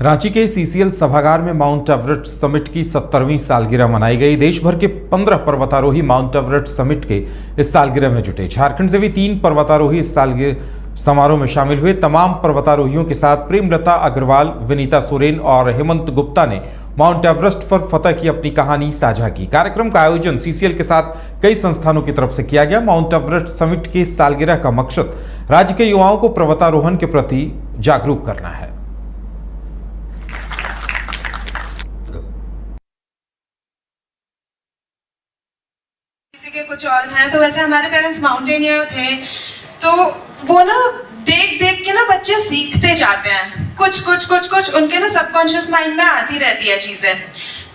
रांची के सीसीएल सभागार में माउंट एवरेस्ट समिट की 70वीं सालगिरह मनाई गई। देश भर के 15 पर्वतारोही माउंट एवरेस्ट समिट के इस सालगिरह में जुटे। झारखंड से भी 3 पर्वतारोही इस सालगिरह समारोह में शामिल हुए। तमाम पर्वतारोहियों के साथ प्रेमलता अग्रवाल, विनीता सोरेन और हेमंत गुप्ता ने माउंट एवरेस्ट पर फतह की अपनी कहानी साझा की। कार्यक्रम का आयोजन सीसीएल के साथ कई संस्थानों की तरफ से किया गया। माउंट एवरेस्ट समिट के सालगिरह का मकसद राज्य के युवाओं को पर्वतारोहण के प्रति जागरूक करना है। किसी के कुछ और हैं, तो वैसे हमारे पेरेंट्स माउंटेनियर थे, तो वो ना देख देख के ना बच्चे सीखते जाते हैं। कुछ उनके ना सबकॉन्शियस माइंड में आती रहती है चीजें।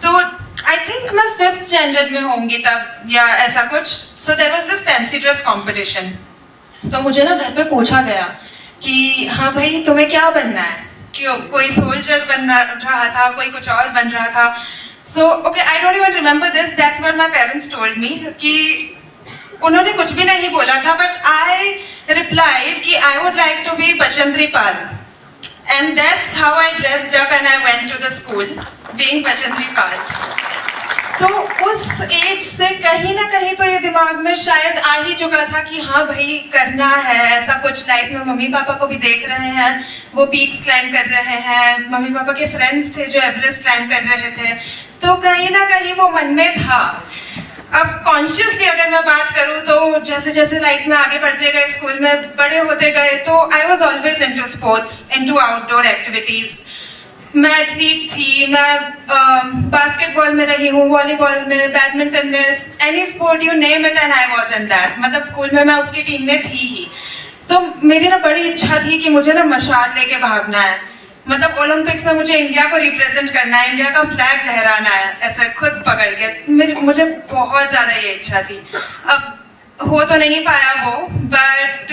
तो आई थिंक मैं 5th स्टैंडर्ड में होंगी तब, या ऐसा कुछ। So there was this fancy dress competition. तो मुझे ना घर पे पूछा गया कि हाँ भाई तुम्हें क्या बनना है। क्यों, कोई सोल्जर बन रहा था, कोई कुछ और बन रहा था। So, okay, I don't even remember this. That's what my parents told me. कि उन्होंने कुछ भी नहीं बोला था, but I replied कि I would like to be Bachchandri Pal. And that's how I dressed up and I went to the school, being Bachchandri Pal. तो उस एज से कहीं ना कहीं तो ये दिमाग में शायद आ ही चुका था कि हाँ भाई करना है ऐसा कुछ लाइफ में। मम्मी पापा को भी देख रहे हैं, वो पीक्स क्लाइंब कर रहे हैं। मम्मी पापा के फ्रेंड्स थे जो एवरेस्ट क्लाइंब कर रहे थे, तो कहीं ना कहीं वो मन में था। अब कॉन्शियसली अगर मैं बात करूँ तो जैसे जैसे लाइफ में आगे बढ़ते गए, स्कूल में बड़े होते गए, तो I was always into sports, into outdoor activities. मैं एथलीट थी, मैं बास्केटबॉल में रही हूँ, वॉलीबॉल में, बैडमिंटन में, any sport you name it and I was in that. मतलब स्कूल में मैं उसकी टीम में थी ही। तो मेरी ना बड़ी इच्छा थी कि मुझे ना मशाल लेके भागना है। मतलब ओलंपिक्स में मुझे इंडिया को रिप्रेजेंट करना है, इंडिया का फ्लैग लहराना है, ऐसे खुद पकड़ के। मुझे बहुत ज़्यादा ये इच्छा थी। अब हो तो नहीं पाया वो, बट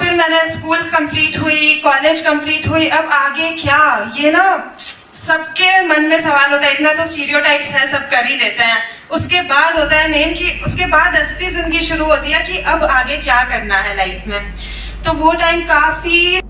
फिर मैंने स्कूल कंप्लीट हुई, कॉलेज कंप्लीट हुई। अब आगे क्या, ये ना सबके मन में सवाल होता है। इतना तो स्टीरियोटाइप्स है, सब कर ही लेते हैं। उसके बाद होता है मेन कि उसके बाद असली जिंदगी शुरू होती है कि अब आगे क्या करना है लाइफ में। तो वो टाइम काफी।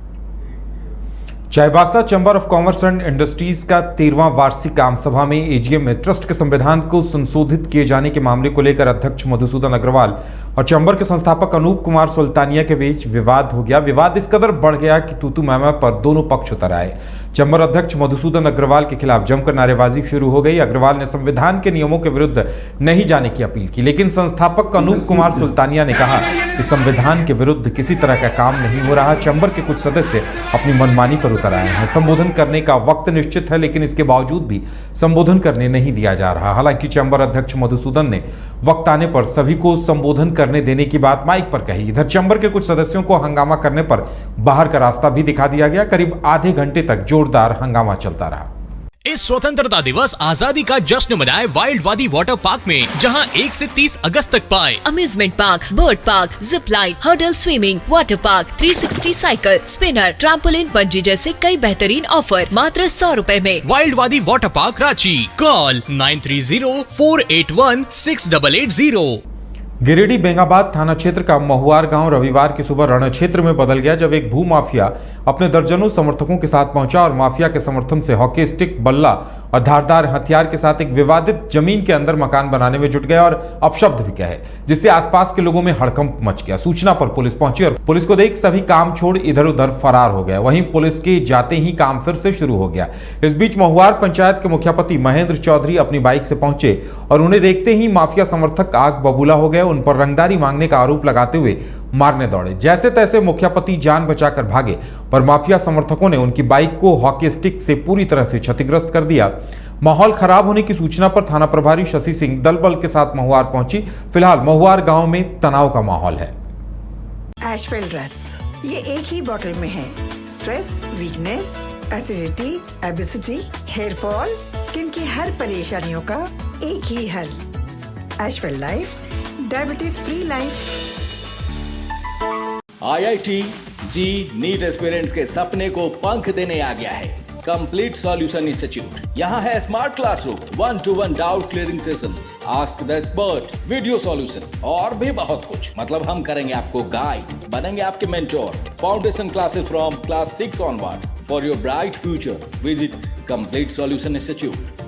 Chaibasa chamber of commerce and industries का 13वां वार्षिक आम सभा में एजीएम में ट्रस्ट के संविधान को संशोधित किए जाने के मामले को लेकर अध्यक्ष मधुसूदन अग्रवाल और चैम्बर के संस्थापक अनूप कुमार सुल्तानिया के बीच विवाद हो गया। विवाद इस कदर बढ़ गया कि तूतू मैमा पर दोनों पक्ष उतर आए। चैम्बर अध्यक्ष मधुसूदन अग्रवाल के खिलाफ जमकर नारेबाजी शुरू हो गई। अग्रवाल ने संविधान के नियमों के विरुद्ध नहीं जाने की अपील की, लेकिन संस्थापक अनूप कुमार सुल्तानिया ने कहा कि संविधान के विरुद्ध किसी तरह का काम नहीं हो रहा। चैम्बर के कुछ सदस्य अपनी मनमानी पर उतर आए हैं। संबोधन करने का वक्त निश्चित है, लेकिन इसके बावजूद भी संबोधन करने नहीं दिया जा रहा। हालांकि चैम्बर अध्यक्ष मधुसूदन ने वक्त आने पर सभी को संबोधन करने देने की बात माइक पर कही। इधर चैम्बर के कुछ सदस्यों को हंगामा करने पर बाहर का रास्ता भी दिखा दिया गया। करीब आधे घंटे तक जोरदार हंगामा चलता रहा। इस स्वतंत्रता दिवस आजादी का जश्न मनाए वाइल्ड वादी वाटर पार्क में, जहां 1 से 30 अगस्त तक पाए amusement park, bird park, zip line, hurdle swimming, water park, 360 cycle, spinner, trampoline, bungee जैसे कई बेहतरीन ऑफर मात्र 100 रुपए में। वाइल्ड वादी water park Ranchi. Call 9304816880। Giridih Bengabad थाना क्षेत्र का महुआर गांव रविवार की सुबह रण क्षेत्र में बदल गया, जब एक भूमाफिया अपने दर्जनों समर्थकों के साथ पहुंचा और माफिया के समर्थन से हॉकी स्टिक, बल्ला और धारदार हथियार के साथ एक विवादित जमीन के अंदर मकान बनाने में जुट गया और अपशब्द भी कहे, जिससे आसपास के लोगों में हड़कंप मच गया। सूचना पर पुलिस पहुंची और पुलिस को देख सभी काम छोड़ इधर उधर फरार हो गए। वहीं पुलिस के जाते ही काम फिर से शुरू हो गया। इस बीच महुआर पंचायत के मुखियापति महेंद्र चौधरी अपनी बाइक से पहुंचे और उन्हें देखते ही माफिया समर्थक आग बबूला हो गए। उन पर रंगदारी मांगने का आरोप लगाते हुए मारने दौड़े। जैसे तैसे मुखियापति जान बचाकर भागे, पर माफिया समर्थकों ने उनकी बाइक को हॉकी स्टिक से पूरी तरह से क्षतिग्रस्त कर दिया। माहौल खराब होने की सूचना पर थाना प्रभारी शशि सिंह दल बल के साथ महुआर पहुंची। फिलहाल महुआर गांव में तनाव का माहौल है। एशवेलड्रेस, ये एक ही बोतल में है। Stress, weakness, acidity, obesity, hair fall, skin की हर परेशानियों का एक ही हल। Ashwell life, diabetes free life. IIT JEE NEET aspirants के सपने को पंख देने आ गया है। Complete solution institute. यहाँ है smart classroom, 1-to-1 doubt clearing session, ask the expert, video solution और भी बहुत कुछ। मतलब हम करेंगे आपको गाइड, बनेंगे आपके mentor. Foundation classes from class 6 onwards। For your bright future visit complete solution institute.